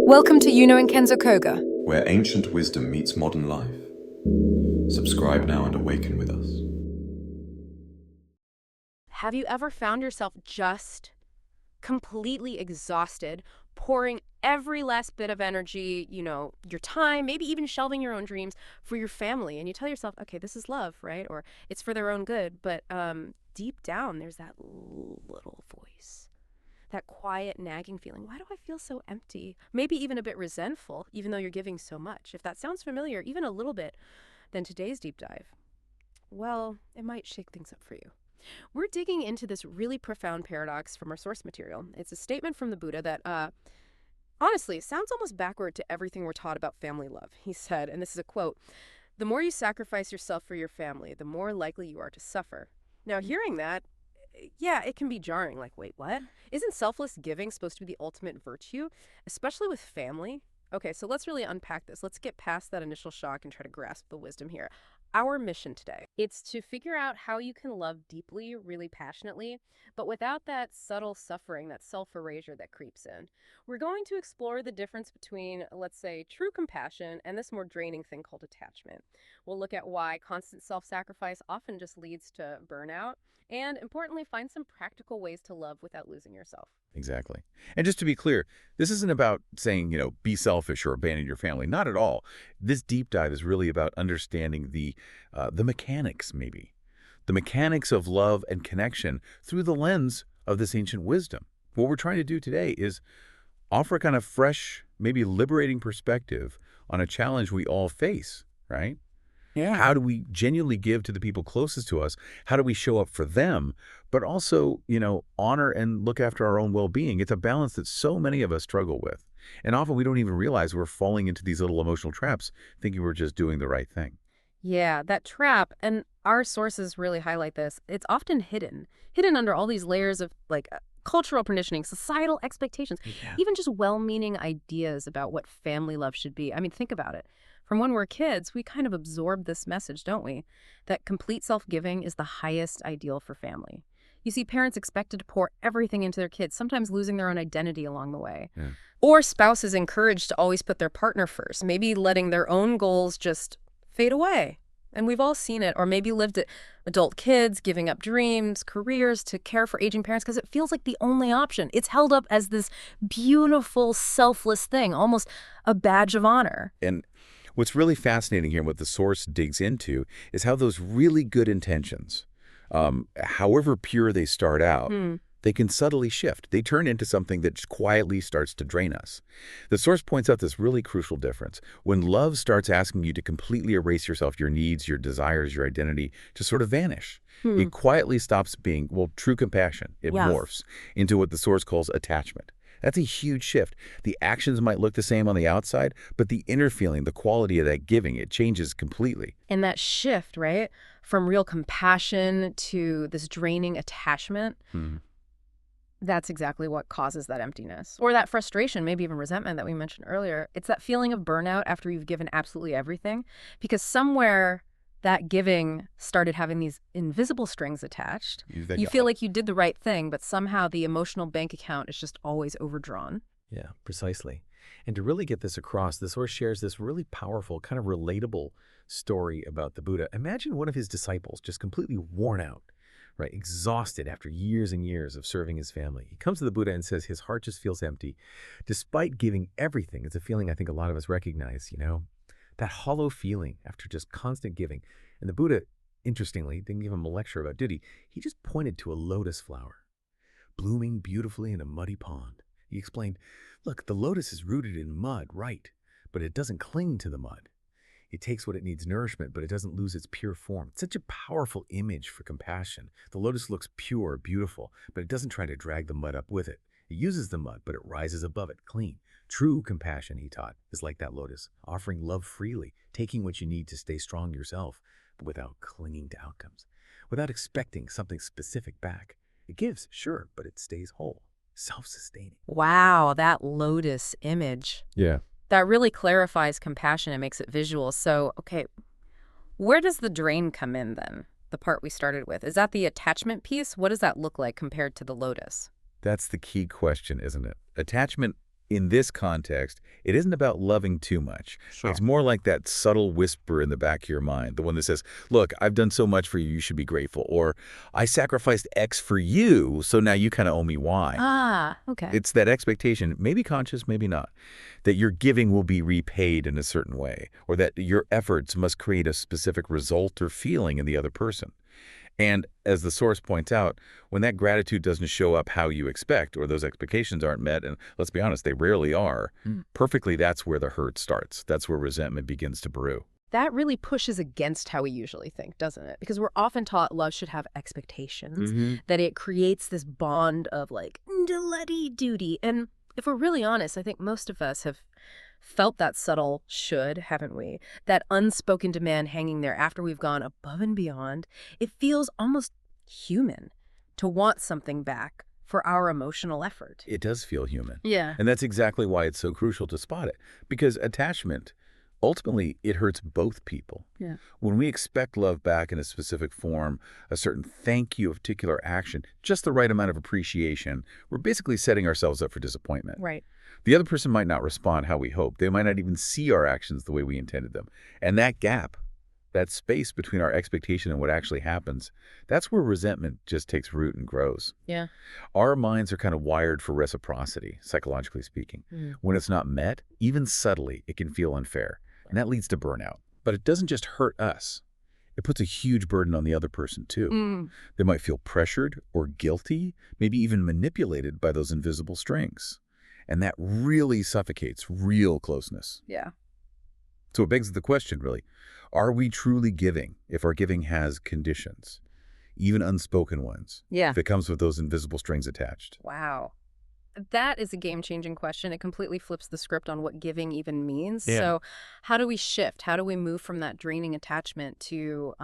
Welcome to Yuno and Kenzo Koga. Where ancient wisdom meets modern life. Subscribe now and awaken with us. Have you ever found yourself just completely exhausted, pouring every last bit of energy, your time, maybe even shelving your own dreams for your family, and you tell yourself, okay, this is love, right? Or it's for their own good, but deep down, there's that little voice, that quiet, nagging feeling. Why do I feel so empty? Maybe even a bit resentful, even though you're giving so much. If that sounds familiar, even a little bit, then today's deep dive, well, it might shake things up for you. We're digging into this really profound paradox from our source material. It's a statement from the Buddha that, honestly, sounds almost backward to everything we're taught about family love. He said, and this is a quote, "The more you sacrifice yourself for your family, the more likely you are to suffer." Now, hearing that, yeah, it can be jarring. Like, wait, what? Isn't selfless giving supposed to be the ultimate virtue, especially with family? Okay, so let's really unpack this. Let's get past that initial shock and try to grasp the wisdom here. Our mission today, it's to figure out how you can love deeply, really passionately, but without that subtle suffering, that self-erasure that creeps in. We're going to explore the difference between, let's say, true compassion and this more draining thing called attachment. We'll look at why constant self-sacrifice often just leads to burnout, and importantly, find some practical ways to love without losing yourself. Exactly. And just to be clear, this isn't about saying, be selfish or abandon your family. Not at all. This deep dive is really about understanding the mechanics, maybe. The mechanics of love and connection through the lens of this ancient wisdom. What we're trying to do today is offer a kind of fresh, maybe liberating perspective on a challenge we all face, right? Yeah. How do we genuinely give to the people closest to us? How do we show up for them, but also, honor and look after our own well-being? It's a balance that so many of us struggle with. And often we don't even realize we're falling into these little emotional traps, thinking we're just doing the right thing. Yeah, that trap, and our sources really highlight this, it's often hidden under all these layers of cultural conditioning, societal expectations, even just well-meaning ideas about what family love should be. I mean, think about it. From when we're kids, we kind of absorb this message, don't we? That complete self-giving is the highest ideal for family. You see parents expected to pour everything into their kids, sometimes losing their own identity along the way. Yeah. Or spouses encouraged to always put their partner first, maybe letting their own goals just fade away. And we've all seen it, or maybe lived it. Adult kids giving up dreams, careers to care for aging parents because it feels like the only option. It's held up as this beautiful, selfless thing, almost a badge of honor. And what's really fascinating here and what the source digs into is how those really good intentions, however pure they start out, they can subtly shift. They turn into something that just quietly starts to drain us. The source points out this really crucial difference. When love starts asking you to completely erase yourself, your needs, your desires, your identity, to sort of vanish, it quietly stops being, true compassion. It morphs into what the source calls attachment. That's a huge shift. The actions might look the same on the outside, but the inner feeling, the quality of that giving, it changes completely. And that shift, right, from real compassion to this draining attachment, that's exactly what causes that emptiness. Or that frustration, maybe even resentment that we mentioned earlier. It's that feeling of burnout after you've given absolutely everything, because somewhere that giving started having these invisible strings attached. You feel like you did the right thing, but somehow the emotional bank account is just always overdrawn. Yeah, precisely. And to really get this across, the source shares this really powerful, kind of relatable story about the Buddha. Imagine one of his disciples just completely worn out, right, exhausted after years and years of serving his family. He comes to the Buddha and says his heart just feels empty, despite giving everything. It's a feeling I think a lot of us recognize, that hollow feeling after just constant giving. And the Buddha, interestingly, didn't give him a lecture about duty. He just pointed to a lotus flower, blooming beautifully in a muddy pond. He explained, look, the lotus is rooted in mud, right, but it doesn't cling to the mud. It takes what it needs nourishment, but it doesn't lose its pure form. It's such a powerful image for compassion. The lotus looks pure, beautiful, but it doesn't try to drag the mud up with it. It uses the mud, but it rises above it, clean. True compassion, he taught, is like that lotus, offering love freely, taking what you need to stay strong yourself, but without clinging to outcomes, without expecting something specific back. It gives, sure, but it stays whole, self-sustaining. Wow, that lotus image. Yeah. That really clarifies compassion and makes it visual. So, okay, where does the drain come in then? The part we started with. Is that the attachment piece? What does that look like compared to the lotus? That's the key question, isn't it? Attachment in this context, it isn't about loving too much. Sure. It's more like that subtle whisper in the back of your mind, the one that says, look, I've done so much for you, you should be grateful. Or I sacrificed X for you, so now you kind of owe me Y. Ah, okay. It's that expectation, maybe conscious, maybe not, that your giving will be repaid in a certain way, or that your efforts must create a specific result or feeling in the other person. And as the source points out, when that gratitude doesn't show up how you expect, or those expectations aren't met, and let's be honest, they rarely are, perfectly that's where the hurt starts. That's where resentment begins to brew. That really pushes against how we usually think, doesn't it? Because we're often taught love should have expectations, that it creates this bond of like, duty. And if we're really honest, I think most of us have felt that subtle should, haven't we? That unspoken demand hanging there after we've gone above and beyond. It feels almost human to want something back for our emotional effort. It does feel human. Yeah. And that's exactly why it's so crucial to spot it. Because attachment, ultimately, it hurts both people. Yeah. When we expect love back in a specific form, a certain thank you, a particular action, just the right amount of appreciation, we're basically setting ourselves up for disappointment. Right. The other person might not respond how we hope. They might not even see our actions the way we intended them. And that gap, that space between our expectation and what actually happens, that's where resentment just takes root and grows. Yeah. Our minds are kind of wired for reciprocity, psychologically speaking. When it's not met, even subtly, it can feel unfair. And that leads to burnout. But it doesn't just hurt us. It puts a huge burden on the other person, too. They might feel pressured or guilty, maybe even manipulated by those invisible strings. And that really suffocates real closeness. Yeah. So it begs the question, really, are we truly giving if our giving has conditions, even unspoken ones, Yeah. if it comes with those invisible strings attached? Wow. That is a game-changing question. It completely flips the script on what giving even means. Yeah. So how do we shift? How do we move from that draining attachment to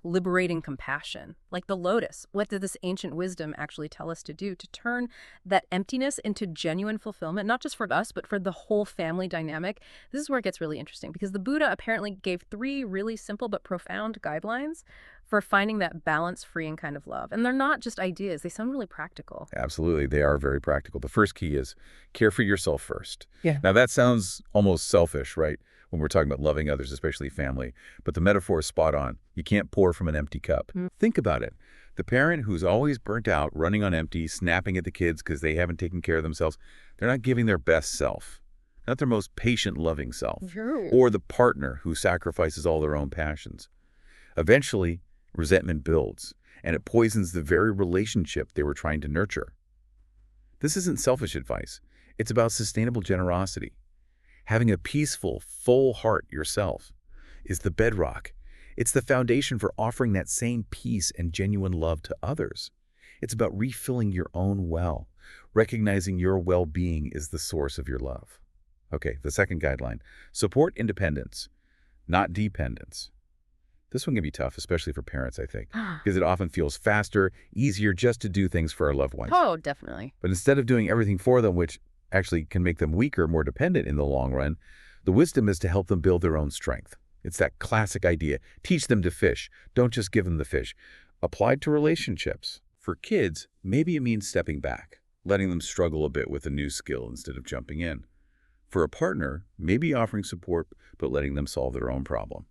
liberating compassion? Like the lotus, what did this ancient wisdom actually tell us to do to turn that emptiness into genuine fulfillment, not just for us, but for the whole family dynamic? This is where it gets really interesting because the Buddha apparently gave 3 really simple but profound guidelines for finding that balance-freeing kind of love. And they're not just ideas. They sound really practical. Absolutely. They are very practical. The first key is care for yourself first. Yeah. Now, that sounds almost selfish, right? When we're talking about loving others, especially family. But the metaphor is spot on. You can't pour from an empty cup. Think about it. The parent who's always burnt out, running on empty, snapping at the kids because they haven't taken care of themselves, they're not giving their best self, not their most patient, loving self. Sure. Or the partner who sacrifices all their own passions. Eventually, resentment builds, and it poisons the very relationship they were trying to nurture. This isn't selfish advice. It's about sustainable generosity. Having a peaceful, full heart yourself is the bedrock. It's the foundation for offering that same peace and genuine love to others. It's about refilling your own well, recognizing your well-being is the source of your love. Okay, the second guideline, support independence, not dependence. This one can be tough, especially for parents, I think, because it often feels faster, easier just to do things for our loved ones. Oh, definitely. But instead of doing everything for them, which actually can make them weaker, more dependent in the long run, the wisdom is to help them build their own strength. It's that classic idea. Teach them to fish. Don't just give them the fish. Applied to relationships. For kids, maybe it means stepping back, letting them struggle a bit with a new skill instead of jumping in. For a partner, maybe offering support, but letting them solve their own problem.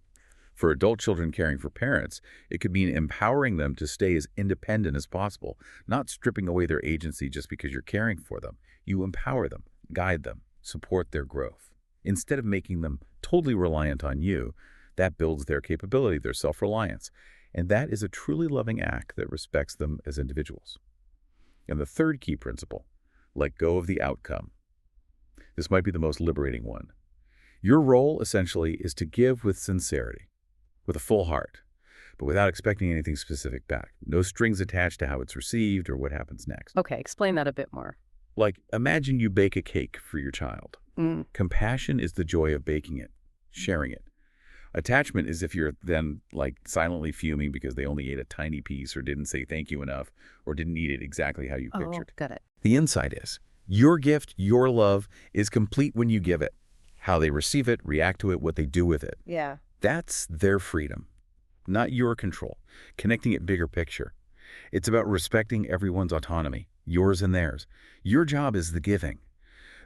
For adult children caring for parents, it could mean empowering them to stay as independent as possible, not stripping away their agency just because you're caring for them. You empower them, guide them, support their growth. Instead of making them totally reliant on you, that builds their capability, their self-reliance. And that is a truly loving act that respects them as individuals. And the third key principle, let go of the outcome. This might be the most liberating one. Your role, essentially, is to give with sincerity, with a full heart, but without expecting anything specific back. No strings attached to how it's received or what happens next. Okay, explain that a bit more. Like, imagine you bake a cake for your child. Compassion is the joy of baking it, sharing it. Attachment is if you're then like silently fuming because they only ate a tiny piece or didn't say thank you enough or didn't eat it exactly how you pictured. Got it. The insight is, your gift, your love, is complete when you give it. How they receive it, react to it, what they do with it. Yeah. That's their freedom, not your control. Connecting it bigger picture. It's about respecting everyone's autonomy, yours and theirs. Your job is the giving.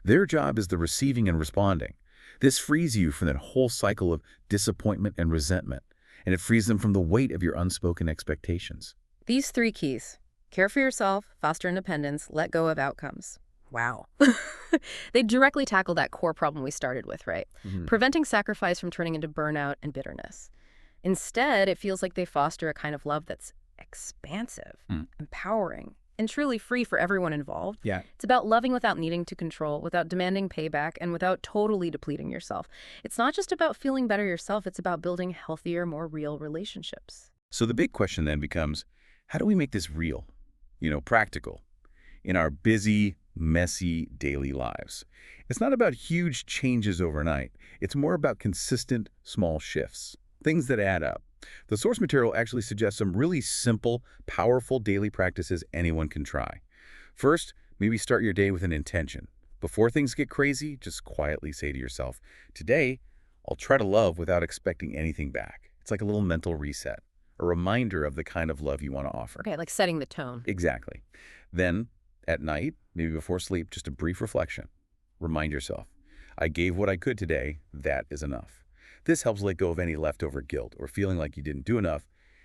Their job is the receiving and responding. This frees you from that whole cycle of disappointment and resentment, and it frees them from the weight of your unspoken expectations. These 3 keys: care for yourself, foster independence, let go of outcomes. Wow. They directly tackle that core problem we started with, right? Preventing sacrifice from turning into burnout and bitterness. Instead, it feels like they foster a kind of love that's expansive, empowering, and truly free for everyone involved. Yeah. It's about loving without needing to control, without demanding payback, and without totally depleting yourself. It's not just about feeling better yourself, it's about building healthier, more real relationships. So the big question then becomes, how do we make this real, practical, in our busy, messy daily lives? It's not about huge changes overnight. It's more about consistent, small shifts, things that add up. The source material actually suggests some really simple, powerful daily practices anyone can try. First, maybe start your day with an intention. Before things get crazy, just quietly say to yourself, today, I'll try to love without expecting anything back. It's like a little mental reset, a reminder of the kind of love you want to offer. Okay, like setting the tone. Exactly. Then, at night, maybe before sleep, just a brief reflection. Remind yourself, I gave what I could today, that is enough. This helps let go of any leftover guilt or feeling like you didn't do enough,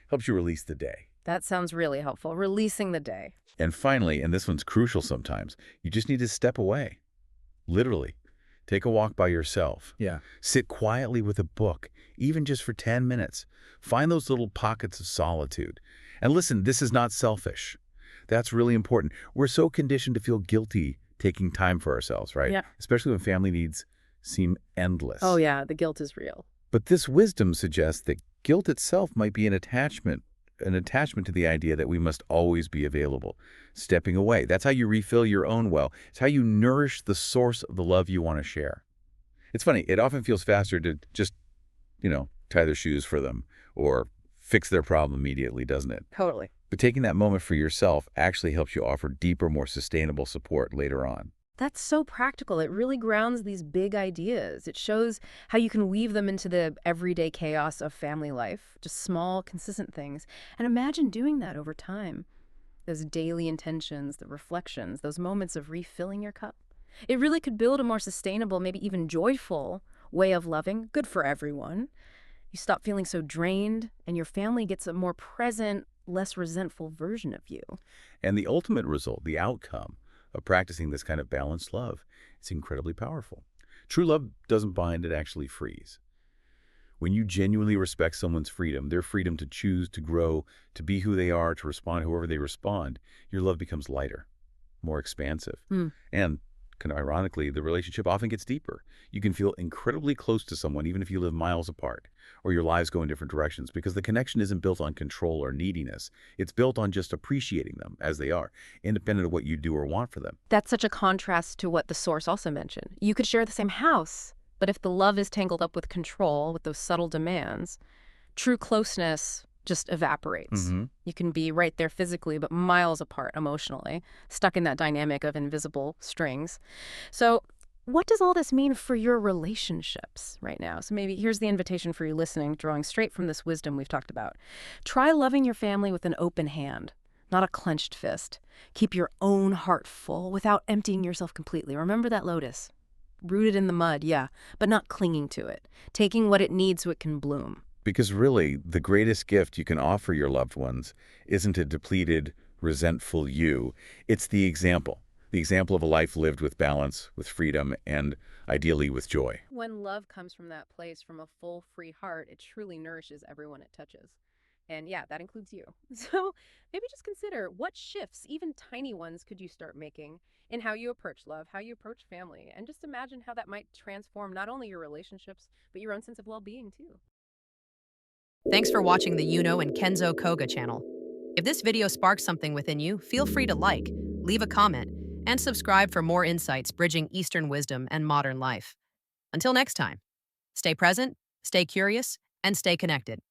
helps you release the day. That sounds really helpful, releasing the day. And finally, and this one's crucial sometimes, you just need to step away. Literally. Take a walk by yourself. Yeah. Sit quietly with a book, even just for 10 minutes. Find those little pockets of solitude. And listen, this is not selfish. That's really important. We're so conditioned to feel guilty taking time for ourselves, right? Yeah. Especially when family needs seem endless. Oh yeah, the guilt is real. But this wisdom suggests that guilt itself might be an attachment to the idea that we must always be available. Stepping away. That's how you refill your own well. It's how you nourish the source of the love you want to share. It's funny, it often feels faster to just, tie their shoes for them or fix their problem immediately, doesn't it? Totally. But taking that moment for yourself actually helps you offer deeper, more sustainable support later on. That's so practical. It really grounds these big ideas. It shows how you can weave them into the everyday chaos of family life, just small, consistent things. And imagine doing that over time. Those daily intentions, the reflections, those moments of refilling your cup. It really could build a more sustainable, maybe even joyful way of loving, good for everyone. You stop feeling so drained, and your family gets a more present, less resentful version of you. And the ultimate result, the outcome of practicing this kind of balanced love, it's incredibly powerful. True love doesn't bind, it actually frees. When you genuinely respect someone's freedom, their freedom to choose, to grow, to be who they are, to respond however they respond, your love becomes lighter, more expansive. And ironically, the relationship often gets deeper. You can feel incredibly close to someone even if you live miles apart or your lives go in different directions because the connection isn't built on control or neediness. It's built on just appreciating them as they are, independent of what you do or want for them. That's such a contrast to what the source also mentioned. You could share the same house, but if the love is tangled up with control, with those subtle demands, true closeness just evaporates. You can be right there physically, but miles apart emotionally, stuck in that dynamic of invisible strings. So what does all this mean for your relationships right now? So maybe here's the invitation for you listening, drawing straight from this wisdom we've talked about. Try loving your family with an open hand, not a clenched fist. Keep your own heart full without emptying yourself completely. Remember that lotus. Rooted in the mud, yeah, but not clinging to it. Taking what it needs so it can bloom. Because really, the greatest gift you can offer your loved ones isn't a depleted, resentful you. It's the example of a life lived with balance, with freedom, and ideally with joy. When love comes from that place, from a full, free heart, it truly nourishes everyone it touches. And yeah, that includes you. So maybe just consider what shifts, even tiny ones, could you start making in how you approach love, how you approach family, and just imagine how that might transform not only your relationships, but your own sense of well-being too. Thanks for watching the Yuno and Kenzo Koga channel. If this video sparked something within you, feel free to like, leave a comment, and subscribe for more insights bridging Eastern wisdom and modern life. Until next time, stay present, stay curious, and stay connected.